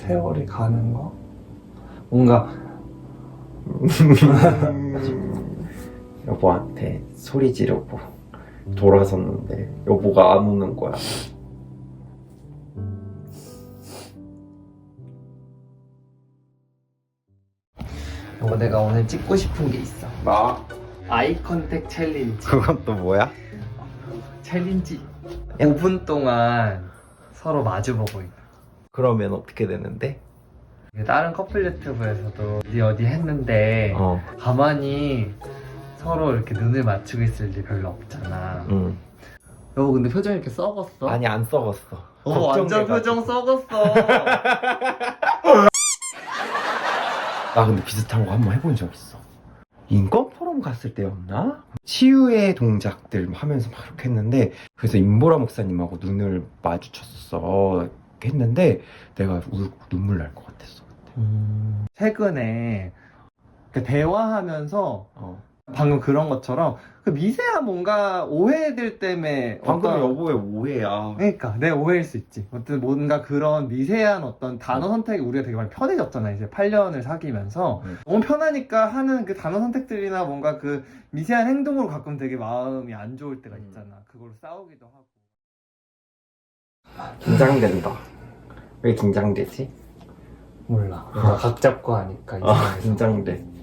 세월이 가는 거? 뭔가 여보한테 소리 지르고 돌아섰는데 여보가 안 오는 거야. 여보, 내가 오늘 찍고 싶은 게 있어. 뭐? 아이 컨택 챌린지. 그건 또 뭐야? 챌린지 5분 동안 서로 마주보고 있다. 그러면 어떻게 되는데? 다른 커플 유튜브에서도 어디 했는데 가만히 서로 이렇게 눈을 맞추고 있을 일 별로 없잖아. 응. 여보, 근데 표정이 이렇게 썩었어? 아니 안 썩었어. 완전 표정 썩었어. 나 근데 비슷한 거 한번 해본 적 있어. 인권 포럼 갔을 때였나? 치유의 동작들 하면서 막 이렇게 했는데, 그래서 임보라 목사님하고 눈을 마주쳤어. 했는데 내가 울고 눈물 날 것 같았어 그때. 최근에 대화하면서 방금 그런 것처럼 그 미세한 뭔가 오해들 때문에 방금 여보의 오해야. 그러니까 내 오해일 수 있지. 어떤 뭔가 그런 미세한 어떤 단어 선택이 우리가 되게 많이 편해졌잖아. 이제 8년을 사귀면서 너무 편하니까 하는 그 단어 선택들이나 뭔가 그 미세한 행동으로 가끔 되게 마음이 안 좋을 때가 있잖아. 그걸로 싸우기도 하고. 긴장된다. 왜 긴장되지? 몰라. 내가 각 잡고 하니까 긴장돼.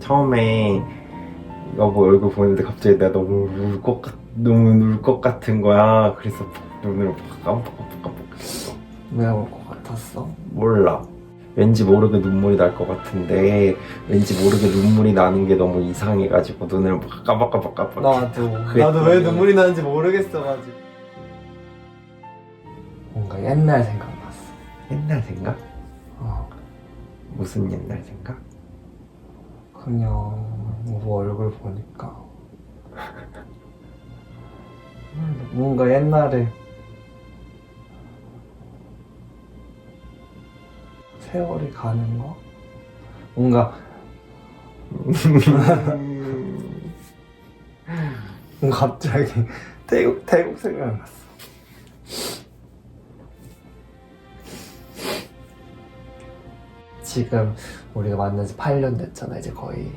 처음에 여보 얼굴 보는데 갑자기 내가 너무 울 것 같은 거야. 그래서 눈으로 깜빡깜빡깜빡했어. 왜 올 것 같았어? 몰라. 왠지 모르게 눈물이 날 것 같은데 왠지 모르게 눈물이 나는 게 너무 이상해가지고 눈을 막 깜빡깜빡깜빡. 나도 왜 눈물이 나는지 모르겠어가지고. 뭔가 옛날 생각났어. 옛날 생각? 어. 무슨 옛날 생각? 그냥 뭐 얼굴 보니까 뭔가 옛날에 세월이 가는 거? 뭔가 갑자기 태국 생각났어. 지금 우리가 만난 지 8년 됐잖아, 이제 거의.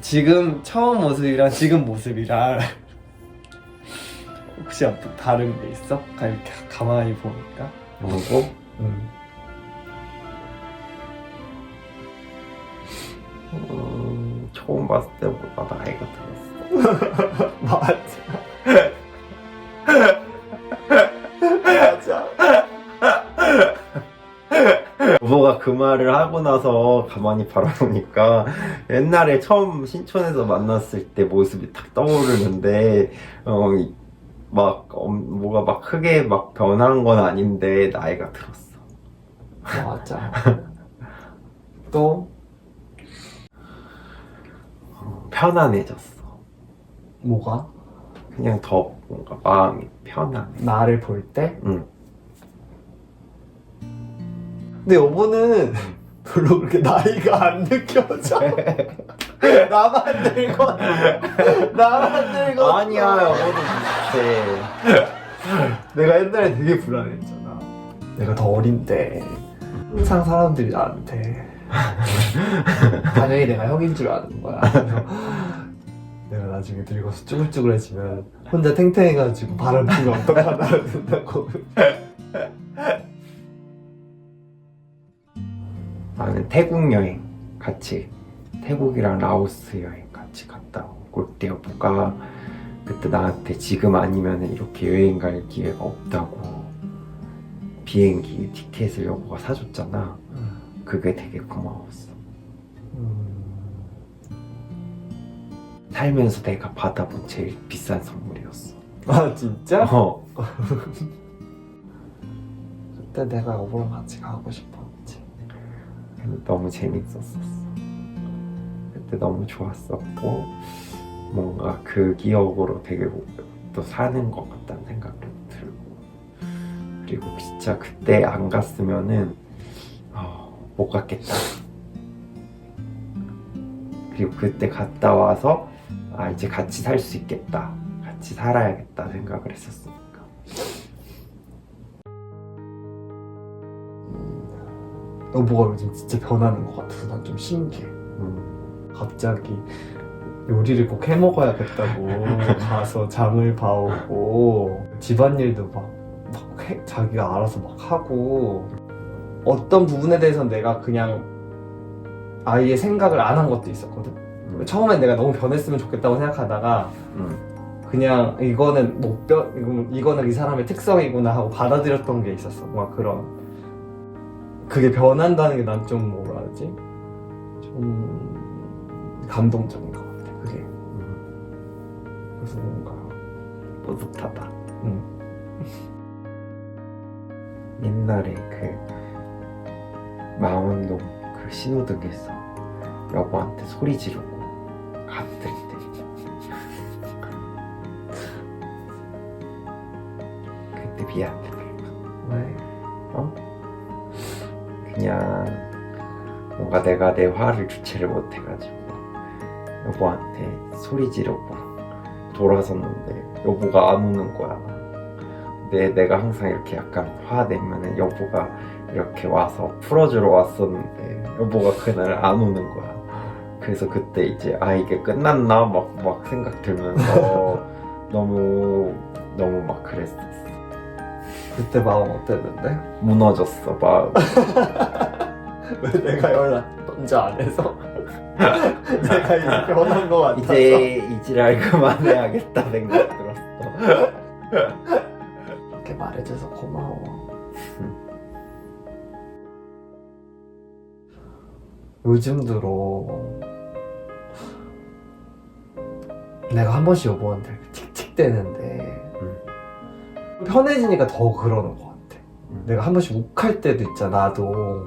지금 처음 모습이랑 지금 모습이랑 혹시 어떤 다른 게 있어? 이렇게 가만히 보니까. 뭐고? 처음 봤을 때보다 나이가 들었어. 맞아. 맞아. 여보가 그 말을 하고 나서 가만히 바라보니까 옛날에 처음 신촌에서 만났을 때 모습이 딱 떠오르는데 뭐가 막 크게 막 변한 건 아닌데 나이가 들었어. 맞아. 또 편안해졌어. 뭐가? 그냥 더 뭔가 마음이 편안해. 나를 볼 때? 응. 근데 여보는 별로 그렇게 나이가 안 느껴져. 나만 늙어. 나만 늙어. 아니야, 여보도 비슷해. 내가 옛날에 되게 불안했잖아. 내가 더 어린데 항상 사람들이 나한테 당연히 내가 형인 줄 아는 거야. 그래서 내가 나중에 늙어서 쭈글쭈글해지면 혼자 탱탱해가지고 바람 피면 어떡하나 된다고. 나는 태국 여행 같이 태국이랑 라오스 여행 같이 갔다 올 때 여보가 그때 나한테 지금 아니면 이렇게 여행 갈 기회가 없다고 비행기 티켓을 여보가 사줬잖아. 그게 되게 고마웠어. 살면서 내가 받아본 제일 비싼 선물이었어. 아 진짜? 그때 내가 여보랑 같이 가고 싶었지. 너무 재밌었었어. 그때 너무 좋았었고 뭔가 그 기억으로 되게 또 사는 것 같다는 생각도 들고, 그리고 진짜 그때 안 갔으면은 못 갔겠다. 그리고 그때 갔다 와서 이제 같이 살 수 있겠다, 같이 살아야겠다 생각을 했었으니까. 여보가 요즘 진짜 변하는 것 같아서 난 좀 신기해. 갑자기 요리를 꼭 해 먹어야겠다고 가서 장을 봐오고 집안일도 막 자기가 알아서 막 하고, 어떤 부분에 대해서는 내가 그냥 아예 생각을 안 한 것도 있었거든. 처음엔 내가 너무 변했으면 좋겠다고 생각하다가 그냥 이거는 이거는 이 사람의 특성이구나 하고 받아들였던 게 있었어. 막 그런, 그게 변한다는 게 난 좀 뭐라 하지? 좀 감동적인 것 같아. 그게. 그래서 뭔가 뿌듯하다. 응. 옛날에 그 망원동 그 신호등에서 여보한테 소리 지르고 갔을 때 그때 미안해. 왜? 그냥 뭔가 내가 내 화를 주체를 못해가지고 여보한테 소리 지르고 돌아섰는데 여보가 안 오는 거야. 내가 항상 이렇게 약간 화내면은 여보가 이렇게 와서 풀어주러 왔었는데 여보가 그날 안 오는 거야. 그래서 그때 이제 이게 끝났나 막 생각 들면서 너무 막 그랬었어. 그때 마음 어땠는데? 무너졌어 마음. 왜 내가 연락 먼저 안 해서? 내가 이제 변한 거 같아서. 이제 이 지랄 그만해야겠다 생각 들었어. 이렇게 말해줘서 고마워. 요즘 들어 내가 한 번씩 여보한테 틱틱대는데 편해지니까 더 그러는 것 같아. 내가 한 번씩 욱할 때도 있잖아. 나도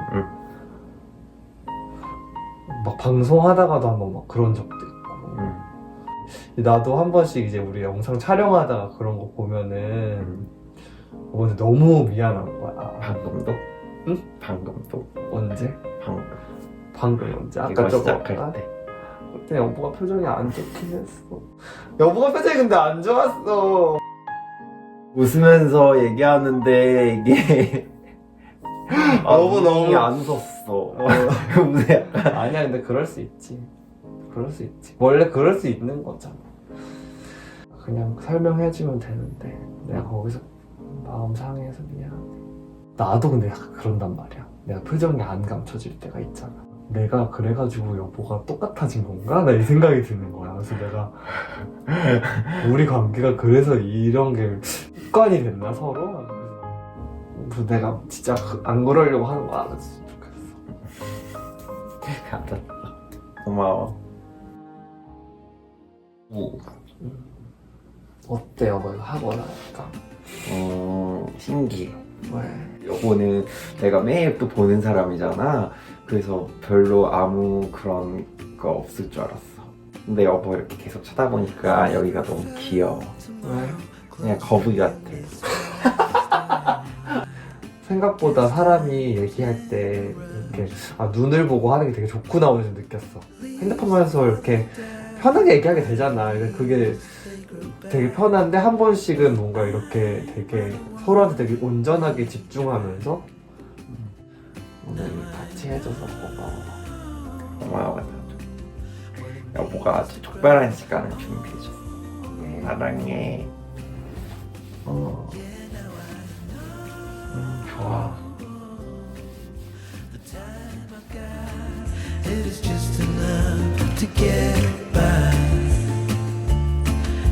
막 방송하다가도 한번 막 그런 적도 있고. 나도 한 번씩 이제 우리 영상 촬영하다가 그런 거 보면은 근데 너무 미안한 거야. 방금도? 응? 방금도? 언제? 방금 언제? 아까 이거 저거 시작할 때. 그때 여보가 표정이 안 좋긴 했어. 여보가 표정이 근데 안 좋았어. 웃으면서 얘기하는데 이게 너무 눈이 안 섰어. 근데 아니야, 근데 그럴 수 있지. 원래 그럴 수 있는 거잖아. 그냥 설명해주면 되는데 내가 거기서 마음 상해서 미안해. 나도 근데 약간 그런단 말이야. 내가 표정이 안 감춰질 때가 있잖아. 내가 그래가지고 여보가 똑같아진 건가? 나 이 생각이 드는 거야. 그래서 내가 우리 관계가 그래서 이런 게 습관이 됐나 서로? 그래서 내가 진짜 안 그러려고 하는 거 알았으면 좋겠어. 알았어. 고마워. 어때 여보 이거 하고 나니까? 신기해. 왜? 여보는 내가 매일 또 보는 사람이잖아. 그래서 별로 아무 그런 거 없을 줄 알았어. 근데 여보 이렇게 계속 쳐다보니까 여기가 너무 귀여워. 왜? 그냥 거북이 같아. 생각보다 사람이 얘기할 때 이렇게 눈을 보고 하는 게 되게 좋구나 오늘 좀 느꼈어. 핸드폰 보면서 이렇게 편하게 얘기하게 되잖아. 그게 되게 편한데 한 번씩은 뭔가 이렇게 되게 서로한테 되게 온전하게 집중하면서 오늘 같이 해줘서 고마워. 고마워. 여보가 아주 특별한 시간을 준비해줬어. 사랑해. 좋아. It is just enough to get by.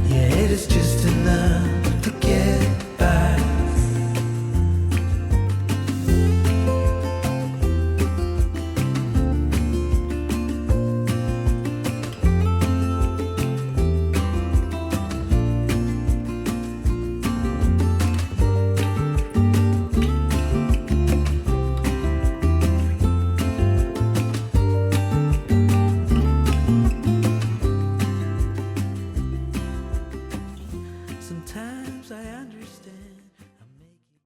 Yeah, it is just enough to get by. Sometimes I understand.